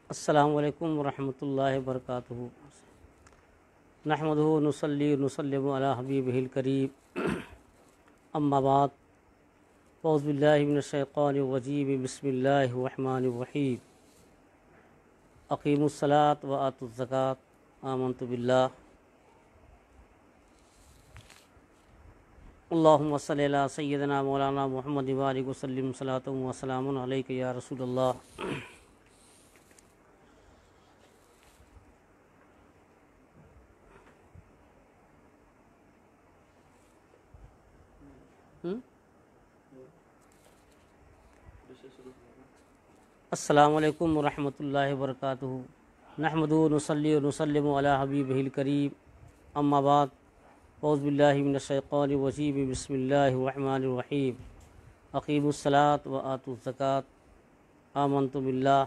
السلام علیکم ورحمۃ اللہ وبرکاتہ۔ نحمدہ نصلی نسلم علی حبیبہ الکریم، اما بعد، اعوذ باللہ من الشیطان الرجیم، بسم اللہ الرحمن الرحیم۔ اقیموا الصلاۃ وآتوا الزکاۃ، آمنت باللہ۔ اللہم صلی علی سیدنا مولانا محمد وآلہ وسلم، صلاۃ و سلام علیک یا رسول اللہ۔ السلام علیکم ورحمۃ اللہ وبرکاتہ۔ نحمدہ نصلی ونسلم علی حبیبہ الکریم، اما بعد، اعوذ باللہ من الشیطان الرجیم، بسم اللہ الرحمن الرحیم۔ اقیموا الصلاۃ وآتوا الزکاۃ، آمنت باللہ۔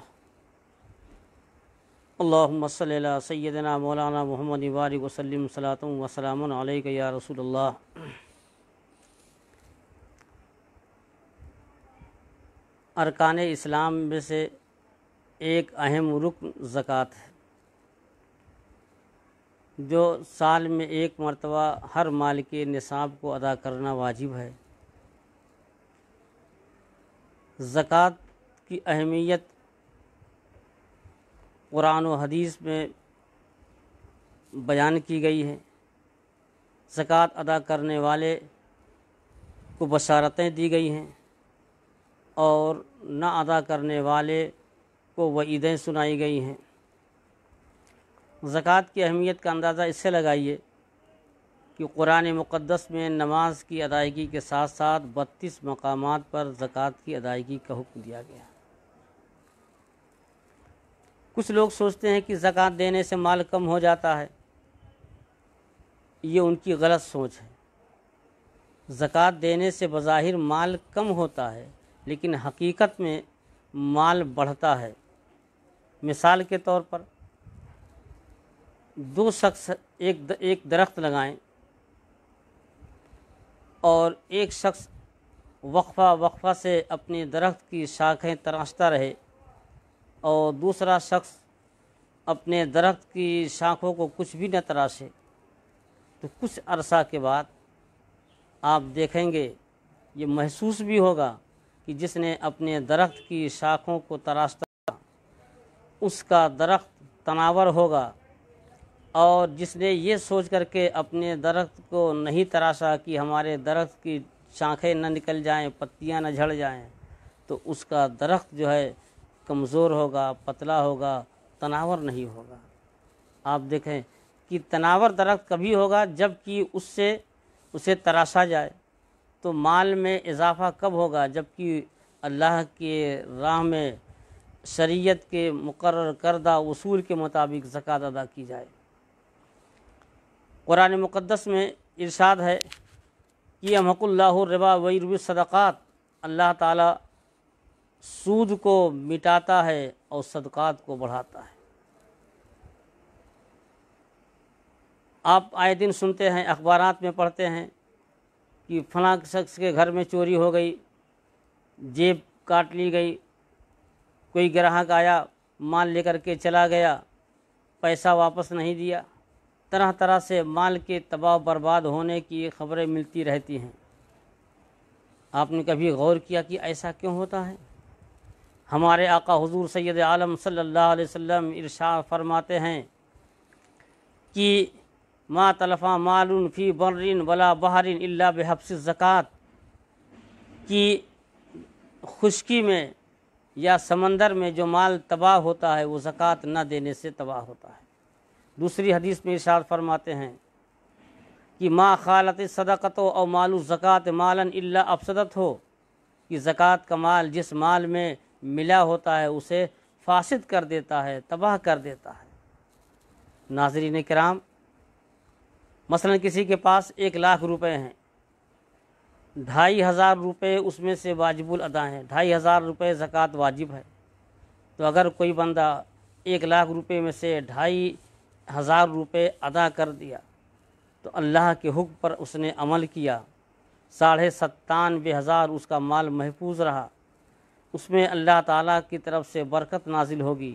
اللہم صلی علی سیدنا مولانا محمد وآلہ وسلم، صلاۃ و سلام علیک یا رسول اللہ۔ ارکان اسلام میں سے ایک اہم رکن زکوٰۃ ہے، جو سال میں ایک مرتبہ ہر مال کے نصاب کو ادا کرنا واجب ہے۔ زکوٰۃ کی اہمیت قرآن و حدیث میں بیان کی گئی ہے۔ زکوٰۃ ادا کرنے والے کو بشارتیں دی گئی ہیں اور نہ ادا کرنے والے کو وعیدیں سنائی گئی ہیں۔ زکوٰۃ کی اہمیت کا اندازہ اس سے لگائیے کہ قرآن مقدس میں نماز کی ادائیگی کے ساتھ ساتھ 32 مقامات پر زکوٰۃ کی ادائیگی کا حکم دیا گیا۔ کچھ لوگ سوچتے ہیں کہ زکوٰۃ دینے سے مال کم ہو جاتا ہے، یہ ان کی غلط سوچ ہے۔ زکوٰۃ دینے سے بظاہر مال کم ہوتا ہے، لیکن حقیقت میں مال بڑھتا ہے۔ مثال کے طور پر، دو شخص ایک درخت لگائیں اور ایک شخص وقفہ سے اپنے درخت کی شاخیں تراشتا رہے اور دوسرا شخص اپنے درخت کی شاخوں کو کچھ بھی نہ تراشے، تو کچھ عرصہ کے بعد آپ دیکھیں گے، یہ محسوس بھی ہوگا کہ جس نے اپنے درخت کی شاخوں کو تراشا اس کا درخت تناور ہوگا، اور جس نے یہ سوچ کر کے اپنے درخت کو نہیں تراشا کہ ہمارے درخت کی شاخیں نہ نکل جائیں، پتیاں نہ جھڑ جائیں، تو اس کا درخت جو ہے کمزور ہوگا، پتلا ہوگا، تناور نہیں ہوگا۔ آپ دیکھیں کہ تناور درخت کبھی ہوگا جب کہ اسے تراشا جائے، تو مال میں اضافہ کب ہوگا؟ جب کہ اللہ کے راہ میں شریعت کے مقرر کردہ اصول کے مطابق زکوٰۃ ادا کی جائے۔ قرآن مقدس میں ارشاد ہے کہ یمحق اللہ الربا ویربی الصدقات، اللہ تعالیٰ سود کو مٹاتا ہے اور صدقات کو بڑھاتا ہے۔ آپ آئے دن سنتے ہیں، اخبارات میں پڑھتے ہیں کہ فلاں شخص کے گھر میں چوری ہو گئی، جیب کاٹ لی گئی، کوئی گراہک آیا مال لے کر کے چلا گیا، پیسہ واپس نہیں دیا۔ طرح طرح سے مال کے تباہ و برباد ہونے کی خبریں ملتی رہتی ہیں۔ آپ نے کبھی غور کیا کہ ایسا کیوں ہوتا ہے؟ ہمارے آقا حضور سید عالم صلی اللہ علیہ وسلم ارشاد فرماتے ہیں کہ ما تلفا مال فی بر ولا بحر الا بحبس الزکوٰۃ، کہ خشکی میں یا سمندر میں جو مال تباہ ہوتا ہے وہ زکوٰۃ نہ دینے سے تباہ ہوتا ہے۔ دوسری حدیث میں ارشاد فرماتے ہیں کہ ما خالت صدقۃ او مال الزکوٰۃ مالا الا افسدت ہو، کہ زکوٰۃ کا مال جس مال میں ملا ہوتا ہے اسے فاسد کر دیتا ہے، تباہ کر دیتا ہے۔ ناظرین کرام، مثلا کسی کے پاس 1,00,000 روپے ہیں، 2,500 روپے اس میں سے واجب الادا ہیں، 2,500 روپے زکوٰۃ واجب ہے۔ تو اگر کوئی بندہ 1,00,000 روپے میں سے 2,500 روپے ادا کر دیا تو اللہ کے حکم پر اس نے عمل کیا، 97,500 اس کا مال محفوظ رہا، اس میں اللہ تعالیٰ کی طرف سے برکت نازل ہوگی،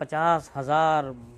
50,000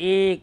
1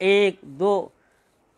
1-2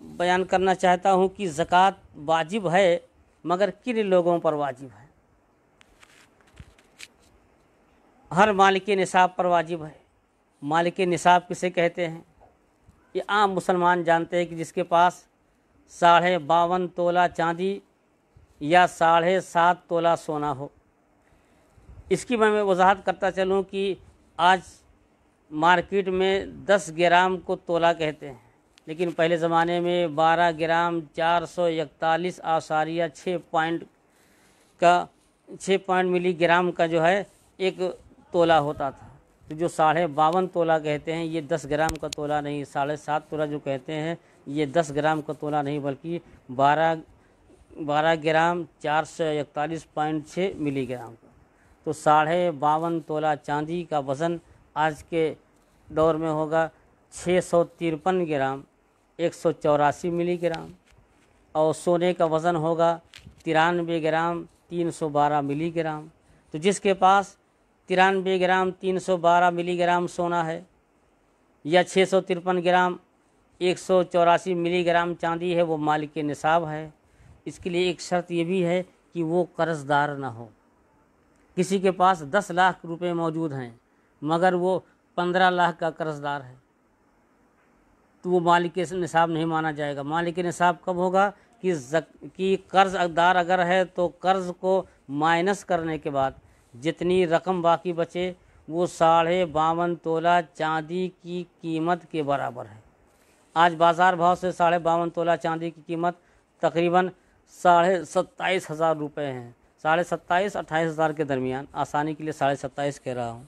بیان کرنا چاہتا ہوں کہ زکوٰۃ واجب ہے مگر کن لوگوں پر واجب ہے؟ ہر مالک نصاب پر واجب ہے۔ مالک نصاب کسے کہتے ہیں؟ یہ عام مسلمان جانتے ہیں کہ جس کے پاس 52.5 تولہ چاندی یا 7.5 تولہ سونا ہو۔ اس کی میں وضاحت کرتا چلوں کہ آج مارکیٹ میں 10 گرام کو تولہ کہتے ہیں، لیکن پہلے زمانے میں 12 گرام 441.6 پوائنٹ ملی گرام کا جو ہے ایک تولہ ہوتا تھا۔ تو جو 52.5 تولہ کہتے ہیں یہ 10 گرام کا تولہ نہیں، 7.5 تولہ جو کہتے ہیں یہ 10 گرام کا تولہ نہیں بلکہ 12 گرام 441.6 ملی گرام کا۔ تو 52.5 تولہ چاندی کا وزن آج کے دور میں ہوگا 653 گرام 184 ملی گرام، اور سونے کا وزن ہوگا 93 گرام 312 ملی گرام۔ تو جس کے پاس 93 گرام 312 ملی گرام سونا ہے یا 653 گرام 184 ملی گرام چاندی ہے وہ مالک نصاب ہے۔ اس کے لیے ایک شرط یہ بھی ہے کہ وہ قرض دار نہ ہو۔ کسی کے پاس 10 لاکھ روپے موجود ہیں مگر وہ 15 لاکھ کا قرض دار ہے تو وہ مالک نصاب نہیں مانا جائے گا۔ مالک نصاب کب ہوگا کہ قرض دار اگر ہے تو قرض کو مائنس کرنے کے بعد جتنی رقم باقی بچے وہ 52.5 تولہ چاندی کی قیمت کے برابر ہے۔ آج بازار بھاؤ سے 52.5 تولہ چاندی کی قیمت تقریباً 27,500 روپے ہیں، 27,500-28,000 کے درمیان، آسانی کے لیے 27,500 کہہ رہا ہوں۔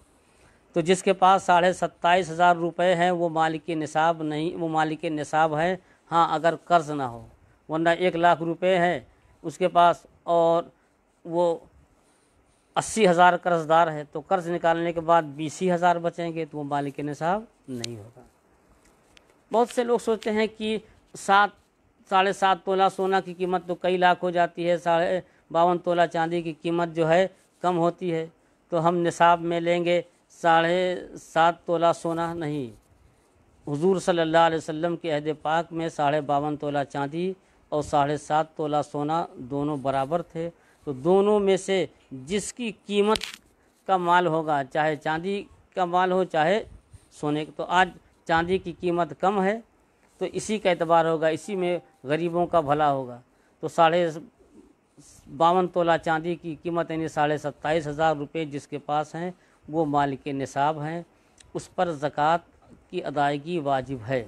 تو جس کے پاس 27,500 روپے ہیں وہ مالک نصاب نہیں، وہ مالک نصاب ہے ہاں اگر قرض نہ ہو، ورنہ 1 لاکھ روپے ہے اس کے پاس اور وہ 80,000 قرض دار ہے تو قرض نکالنے کے بعد 20,000 بچیں گے تو وہ مالک نصاب نہیں ہوگا۔ بہت سے لوگ سوچتے ہیں کہ 7.5 تولہ سونا کی قیمت تو کئی لاکھ ہو جاتی ہے، 52 تولہ چاندی کی قیمت جو ہے کم ہوتی ہے تو ہم نصاب میں لیں گے 7.5 تولہ سونا۔ نہیں، حضور صلی اللہ علیہ وسلم کے عہد پاک میں 52.5 تولہ چاندی اور 7.5 تولہ سونا دونوں برابر تھے۔ تو دونوں میں سے جس کی قیمت کا مال ہوگا، چاہے چاندی کا مال ہو چاہے سونے کا، تو آج چاندی کی قیمت کم ہے تو اسی کا اعتبار ہوگا، اسی میں غریبوں کا بھلا ہوگا۔ تو 52 تولہ چاندی کی قیمت یعنی 27,500 روپے جس کے پاس ہیں وہ مالک نصاب ہیں، اس پر زکوٰۃ کی ادائیگی واجب ہے۔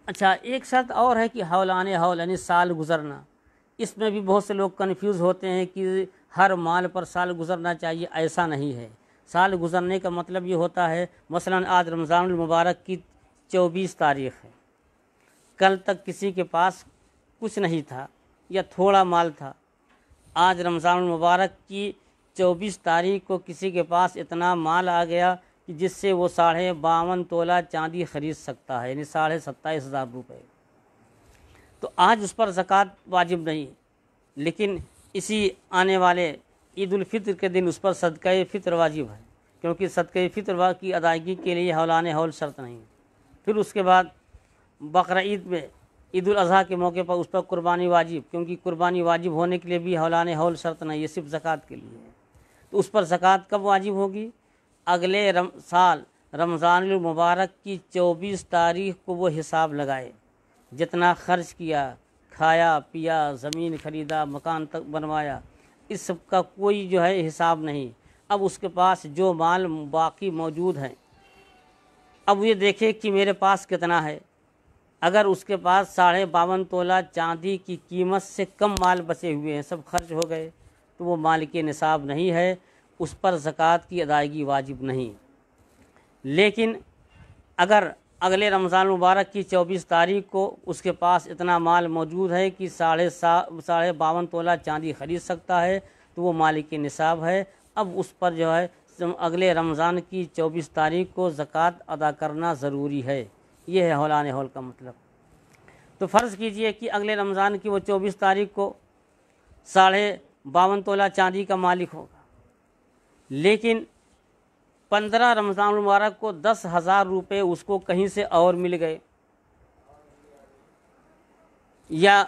اچھا، ایک شرط اور ہے کہ حولان حول یعنی سال گزرنا۔ اس میں بھی بہت سے لوگ کنفیوز ہوتے ہیں کہ ہر مال پر سال گزرنا چاہیے، ایسا نہیں ہے۔ سال گزرنے کا مطلب یہ ہوتا ہے مثلاً آج رمضان المبارک کی 24 تاریخ ہے، کل تک کسی کے پاس کچھ نہیں تھا یا تھوڑا مال تھا، آج رمضان المبارک کی 24 تاریخ کو کسی کے پاس اتنا مال آ گیا کہ جس سے وہ 52.5 تولہ چاندی خرید سکتا ہے، یعنی 27,500 روپے، تو آج اس پر زکوٰۃ واجب نہیں، لیکن اسی آنے والے عید الفطر کے دن اس پر صدقہ فطر واجب ہے، کیونکہ صدقہ فطر کی ادائیگی کے لیے حولان حول شرط نہیں۔ پھر اس کے بعد بقرہ عید میں عید الاضحیٰ کے موقع پر اس پر قربانی واجب، کیونکہ قربانی واجب ہونے کے لیے بھی حولان حول شرط نہیں، یہ صرف زکوٰۃ کے لیے ہے۔ تو اس پر زکوٰۃ کب واجب ہوگی؟ اگلے سال رمضان المبارک کی 24 تاریخ کو وہ حساب لگائے، جتنا خرچ کیا، کھایا پیا، زمین خریدا، مکان تک بنوایا، اس سب کا کوئی جو ہے حساب نہیں۔ اب اس کے پاس جو مال باقی موجود ہیں اب یہ دیکھے کہ میرے پاس کتنا ہے۔ اگر اس کے پاس 52.5 تولہ چاندی کی قیمت سے کم مال بچے ہوئے ہیں، سب خرچ ہو گئے، تو وہ مالک نصاب نہیں ہے، اس پر زکوٰۃ کی ادائیگی واجب نہیں۔ لیکن اگر اگلے رمضان مبارک کی 24 تاریخ کو اس کے پاس اتنا مال موجود ہے کہ 52.5 تولہ چاندی خرید سکتا ہے تو وہ مالک نصاب ہے۔ اب اس پر جو ہے اگلے رمضان کی 24 تاریخ کو زکوٰۃ ادا کرنا ضروری ہے۔ یہ ہے حولان حول کا مطلب۔ تو فرض کیجئے کہ اگلے رمضان کی وہ 24 تاریخ کو 52.5 تولہ چاندی کا مالک ہوگا، لیکن 15 رمضان المبارک کو 10,000 روپے اس کو کہیں سے اور مل گئے، یا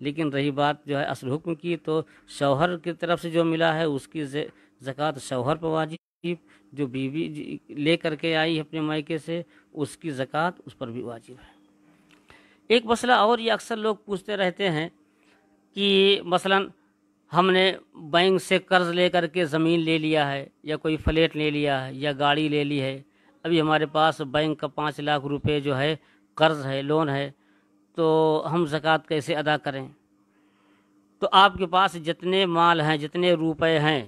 لیکن رہی بات جو ہے اصل حکم کی، تو شوہر کی طرف سے جو ملا ہے اس کی زکوٰۃ شوہر پر واجب، جو بیوی لے کر کے آئی اپنے مائکے سے اس کی زکوٰۃ اس پر بھی واجب ہے۔ ایک مسئلہ اور یہ اکثر لوگ پوچھتے رہتے ہیں کہ مثلا ہم نے بینک سے قرض لے کر کے زمین لے لیا ہے، یا کوئی فلیٹ لے لیا ہے، یا گاڑی لے لی ہے، ابھی ہمارے پاس بینک کا 5 لاکھ روپے جو ہے قرض ہے، لون ہے، تو ہم زکوٰۃ کیسے ادا کریں؟ تو آپ کے پاس جتنے مال ہیں، جتنے روپے ہیں،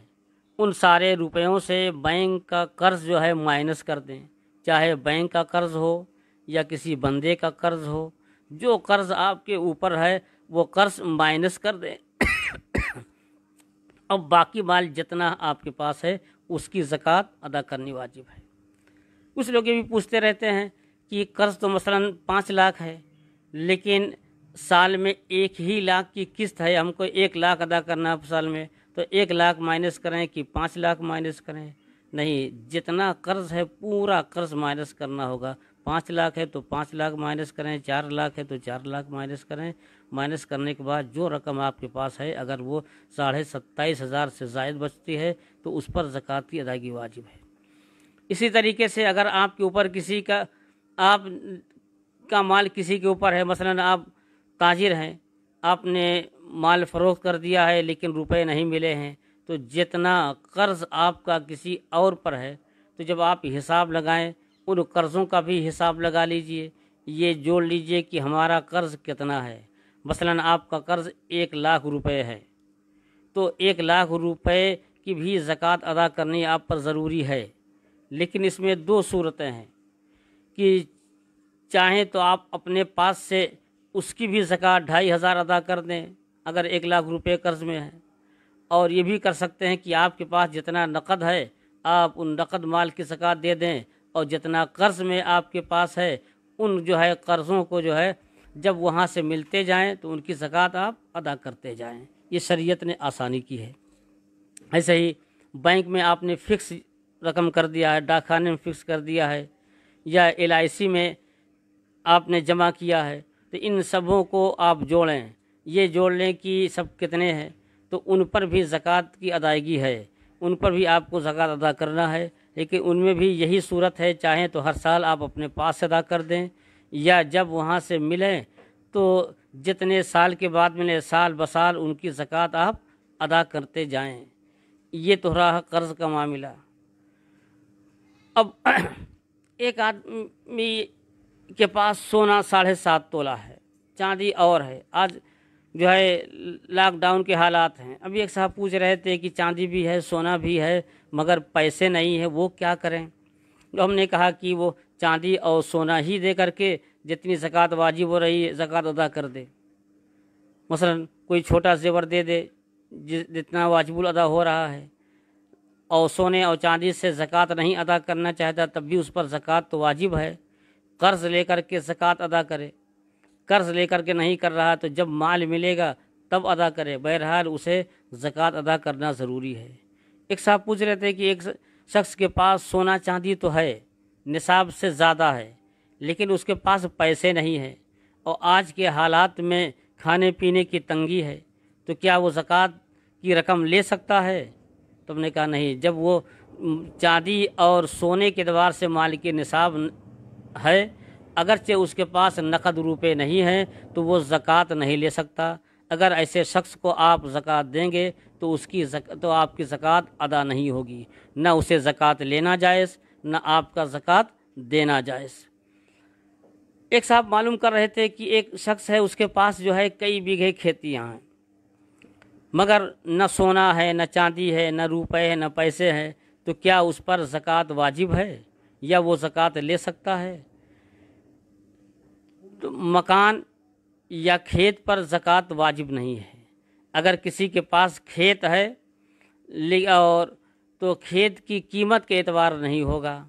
ان سارے روپیوں سے بینک کا قرض جو ہے مائنس کر دیں، چاہے بینک کا قرض ہو یا کسی بندے کا قرض ہو، جو قرض آپ کے اوپر ہے وہ قرض مائنس کر دیں۔ اب باقی مال جتنا آپ کے پاس ہے اس کی زکوٰۃ ادا کرنی واجب ہے۔ کچھ لوگ یہ بھی پوچھتے رہتے ہیں کہ قرض تو مثلا 5 لاکھ ہے، لیکن سال میں 1 ہی لاکھ کی قسط ہے، ہم کو 1 لاکھ ادا کرنا ہے سال میں، تو 1 لاکھ مائنس کریں کہ 5 لاکھ مائنس کریں؟ نہیں، جتنا قرض ہے پورا قرض مائنس کرنا ہوگا۔ 5 لاکھ ہے تو 5 لاکھ مائنس کریں، 4 لاکھ ہے تو 4 لاکھ مائنس کریں۔ مائنس کرنے کے بعد جو رقم آپ کے پاس ہے اگر وہ 27,500 سے زائد بچتی ہے تو اس پر زکوٰۃ کی ادائیگی واجب ہے۔ اسی طریقے سے اگر آپ کے اوپر کسی کا آپ کا مال کسی کے اوپر ہے، مثلا آپ تاجر ہیں، آپ نے مال فروخت کر دیا ہے لیکن روپے نہیں ملے ہیں، تو جتنا قرض آپ کا کسی اور پر ہے تو جب آپ حساب لگائیں ان قرضوں کا بھی حساب لگا لیجئے، یہ جوڑ لیجئے کہ ہمارا قرض کتنا ہے۔ مثلا آپ کا قرض 1 لاکھ روپے ہے، تو 1 لاکھ روپے کی بھی زکوٰۃ ادا کرنی آپ پر ضروری ہے، لیکن اس میں 2 صورتیں ہیں کہ چاہیں تو آپ اپنے پاس سے اس کی بھی زکوٰۃ 2,500 ادا کر دیں اگر 1 لاکھ روپے قرض میں ہے، اور یہ بھی کر سکتے ہیں کہ آپ کے پاس جتنا نقد ہے آپ ان نقد مال کی زکوٰۃ دے دیں، اور جتنا قرض میں آپ کے پاس ہے ان جو ہے قرضوں کو جو ہے جب وہاں سے ملتے جائیں تو ان کی زکوٰۃ آپ ادا کرتے جائیں۔ یہ شریعت نے آسانی کی ہے۔ ایسے ہی بینک میں آپ نے فکس رقم کر دیا ہے، ڈاک خانے میں فکس کر دیا ہے، یا LIC میں آپ نے جمع کیا ہے، تو ان سبوں کو آپ جوڑیں، یہ جوڑ لیں کہ سب کتنے ہیں، تو ان پر بھی زکوٰۃ کی ادائیگی ہے، ان پر بھی آپ کو زکوٰۃ ادا کرنا ہے، لیکن ان میں بھی یہی صورت ہے، چاہیں تو ہر سال آپ اپنے پاس سے ادا کر دیں، یا جب وہاں سے ملیں تو جتنے سال کے بعد ملے سال بسال ان کی زکوٰۃ آپ ادا کرتے جائیں۔ یہ تو رہا قرض کا معاملہ۔ اب ایک آدمی کے پاس سونا 7.5 تولہ ہے، چاندی اور ہے، آج جو ہے لاک ڈاؤن کے حالات ہیں، ابھی ایک صاحب پوچھ رہے تھے کہ چاندی بھی ہے سونا بھی ہے مگر پیسے نہیں ہے، وہ کیا کریں؟ تو ہم نے کہا کہ وہ چاندی اور سونا ہی دے کر کے جتنی زکوٰۃ واجب ہو رہی ہے زکوٰۃ ادا کر دے۔ مثلا کوئی چھوٹا زیور دے دے جتنا واجب الادا ہو رہا ہے، اور سونے اور چاندی سے زکوٰۃ نہیں ادا کرنا چاہتا تب بھی اس پر زکوٰۃ تو واجب ہے۔ قرض لے کر کے زکوٰۃ ادا کرے، قرض لے کر کے نہیں کر رہا تو جب مال ملے گا تب ادا کرے، بہرحال اسے زکوٰۃ ادا کرنا ضروری ہے۔ ایک صاحب پوچھ رہے تھے کہ ایک شخص کے پاس سونا چاندی تو ہے، نصاب سے زیادہ ہے، لیکن اس کے پاس پیسے نہیں ہیں، اور آج کے حالات میں کھانے پینے کی تنگی ہے، تو کیا وہ زکوٰۃ کی رقم لے سکتا ہے؟ تو ہم نے کہا نہیں، جب وہ چاندی اور سونے کے اعتبار سے مال کے نصاب ہے، اگرچہ اس کے پاس نقد روپے نہیں ہیں تو وہ زکوٰۃ نہیں لے سکتا۔ اگر ایسے شخص کو آپ زکوٰۃ دیں گے تو تو آپ کی زکوٰۃ ادا نہیں ہوگی، نہ اسے زکوٰۃ لینا جائز نہ آپ کا زکوٰۃ دینا جائز۔ ایک صاحب معلوم کر رہے تھے کہ ایک شخص ہے اس کے پاس جو ہے کئی بیگھے کھیتیاں ہیں، مگر نہ سونا ہے نہ چاندی ہے نہ روپے ہے نہ پیسے ہیں، تو کیا اس پر زکوٰۃ واجب ہے یا وہ زکوٰۃ لے سکتا ہے؟ تو مکان یا کھیت پر زکوٰۃ واجب نہیں ہے۔ اگر کسی کے پاس کھیت ہے اور تو کھیت کی قیمت کے اعتبار نہیں ہوگا،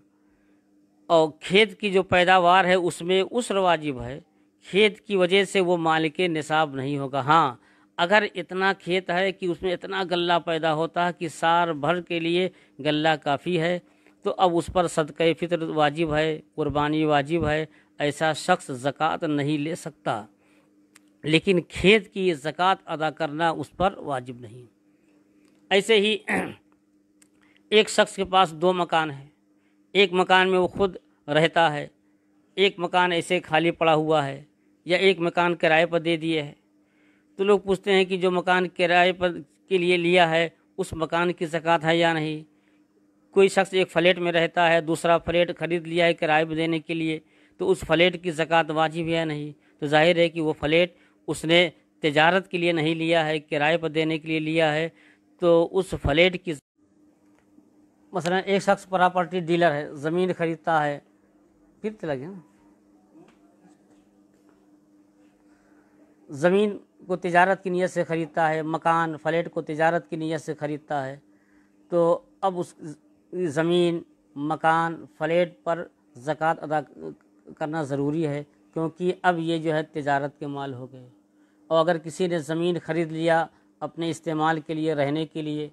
اور کھیت کی جو پیداوار ہے اس میں عشر واجب ہے، کھیت کی وجہ سے وہ مالک نصاب نہیں ہوگا۔ ہاں، اگر اتنا کھیت ہے کہ اس میں اتنا غلہ پیدا ہوتا ہے کہ سال بھر کے لیے غلہ کافی ہے، تو اب اس پر صدقہ فطر واجب ہے، قربانی واجب ہے، ایسا شخص زکوٰۃ نہیں لے سکتا۔ لیکن کھیت کی زکوٰۃ ادا کرنا اس پر واجب نہیں۔ ایسے ہی ایک شخص کے پاس 2 مکان ہیں، ایک مکان میں وہ خود رہتا ہے، ایک مکان ایسے خالی پڑا ہوا ہے، یا ایک مکان کرائے پر دے دیے ہے، تو لوگ پوچھتے ہیں کہ جو مکان کرائے پر کے لیے لیا ہے اس مکان کی زکوٰۃ ہے یا نہیں۔ کوئی شخص ایک فلیٹ میں رہتا ہے، دوسرا فلیٹ خرید لیا ہے کرائے پر دینے کے لیے، تو اس فلیٹ کی زکوٰۃ واجب ہے یا نہیں؟ تو ظاہر ہے کہ وہ فلیٹ اس نے تجارت کے لیے نہیں لیا ہے، کرائے پر دینے کے لیے لیا ہے، تو اس فلیٹ کی مثلا ایک شخص پراپرٹی ڈیلر ہے، زمین خریدتا ہے، پھر لگے نا، زمین کو تجارت کی نیت سے خریدتا ہے، مکان فلیٹ کو تجارت کی نیت سے خریدتا ہے، تو اب اس زمین مکان فلیٹ پر زکوٰۃ ادا کرنا ضروری ہے، کیونکہ اب یہ جو ہے تجارت کے مال ہو گئے۔ اور اگر کسی نے زمین خرید لیا اپنے استعمال کے لیے، رہنے کے لیے،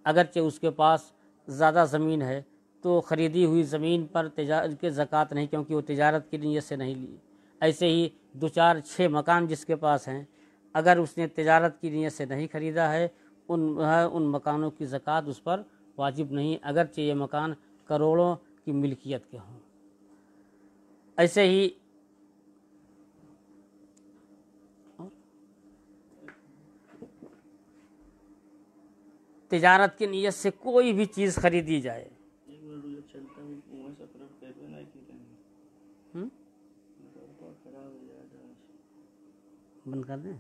اگرچہ اس کے پاس زیادہ زمین ہے، تو خریدی ہوئی زمین پر کی زکوٰۃ نہیں، کیونکہ وہ تجارت کی نیت سے نہیں لی۔ ایسے ہی 2 4 6 مکان جس کے پاس ہیں، اگر اس نے تجارت کی نیت سے نہیں خریدا ہے، ان مکانوں کی زکوٰۃ اس پر واجب نہیں، اگرچہ یہ مکان کروڑوں کی ملکیت کے ہوں۔ ایسے ہی تجارت کی نیت سے کوئی بھی چیز خریدی جائے، بند کر دیں،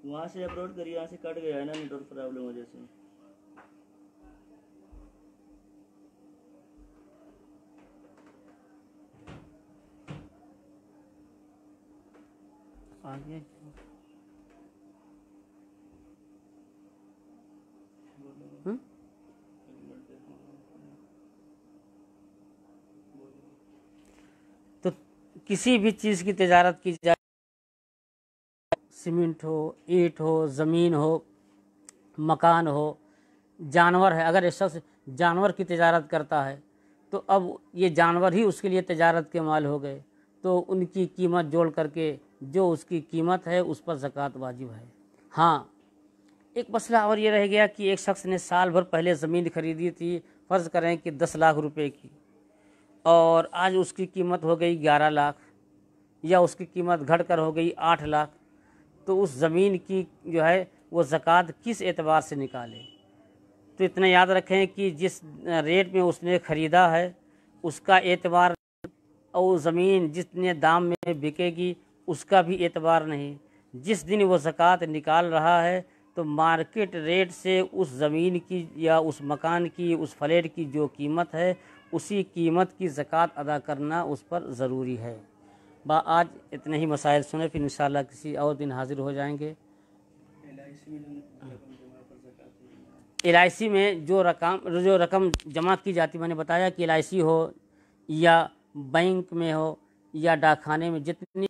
وہاں سے اپلوڈ کریے، یہاں سے کٹ گیا ہے نا نیٹ ورک پرابلم وجہ سے۔ آگے تو کسی بھی چیز کی تجارت کی جائے، سیمنٹ ہو، اینٹ ہو، زمین ہو، مکان ہو، جانور ہے، اگر ایک شخص جانور کی تجارت کرتا ہے تو اب یہ جانور ہی اس کے لیے تجارت کے مال ہو گئے، تو ان کی قیمت جوڑ کر کے جو اس کی قیمت ہے اس پر زکوٰۃ واجب ہے۔ ہاں، ایک مسئلہ اور یہ رہ گیا کہ ایک شخص نے سال بھر پہلے زمین خریدی تھی، فرض کریں کہ 10 لاکھ روپے کی، اور آج اس کی قیمت ہو گئی 11 لاکھ، یا اس کی قیمت گھٹ کر ہو گئی 8 لاکھ، تو اس زمین کی جو ہے وہ زکوٰۃ کس اعتبار سے نکالے؟ تو اتنا یاد رکھیں کہ جس ریٹ میں اس نے خریدا ہے اس کا اعتبار، اور زمین جتنے دام میں بکے گی اس کا بھی اعتبار نہیں۔ جس دن وہ زکوٰۃ نکال رہا ہے تو مارکیٹ ریٹ سے اس زمین کی یا اس مکان کی، اس فلیٹ کی جو قیمت ہے، اسی قیمت کی زکوٰۃ ادا کرنا اس پر ضروری ہے۔ آج اتنے ہی مسائل سنیں، پھر انشاءاللہ کسی اور دن حاضر ہو جائیں گے۔ LIC میں جو رقم جمع کی جاتی، میں نے بتایا کہ LIC ہو یا بینک میں ہو یا ڈاک خانے میں، جتنی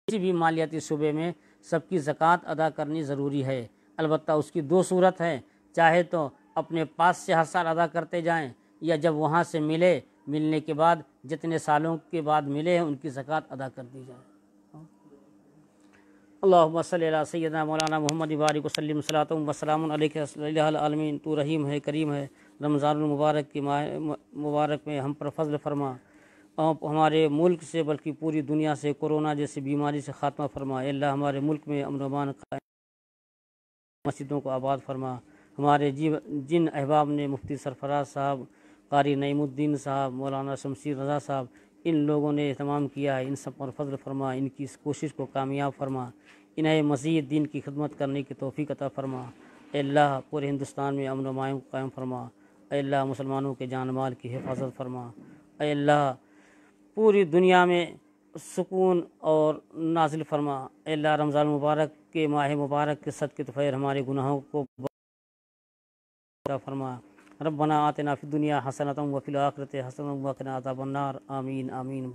کسی بھی مالیاتی شعبے میں سب کی زکوٰۃ ادا کرنی ضروری ہے۔ البتہ اس کی 2 صورت ہیں، چاہے تو اپنے پاس سے ہر سال ادا کرتے جائیں، یا جب وہاں سے ملنے کے بعد جتنے سالوں کے بعد ملے ہیں ان کی زکوٰۃ ادا کر دی جائے۔ اللہم صلی علی سیدنا مولانا محمد بارک وسلم صلاۃ و سلام علیک الہ العالمین۔ تو رحیم ہے، کریم ہے، رمضان المبارک کی ماہ مبارک میں ہم پر فضل فرما، اور ہمارے ملک سے بلکہ پوری دنیا سے کورونا جیسی بیماری سے خاتمہ فرما۔ اے اللہ ہمارے ملک میں امن و امان قائم، مسجدوں کو آباد فرما۔ ہمارے جن احباب نے مفتی سرفراز صاحب، قاری نعیم الدین صاحب، مولانا شمشیر رضا صاحب، ان لوگوں نے اہتمام کیا ہے، ان سب پر فضل فرما، ان کی اس کوشش کو کامیاب فرما، انہیں مزید دین کی خدمت کرنے کی توفیق عطا فرما۔ اے اللہ پورے ہندوستان میں امن و امان قائم فرما۔ اے اللہ مسلمانوں کے جان مال کی حفاظت فرما۔ اے اللہ پوری دنیا میں سکون اور نازل فرما۔ اے اللہ رمضان مبارک کے ماہ مبارک کے صدقے طفیر ہمارے گناہوں کو عطا فرما۔ ربنا آتنا فی الدنیا حسنۃ وفی الآخرۃ حسنۃ وقنا عذاب النار۔ آمین آمین۔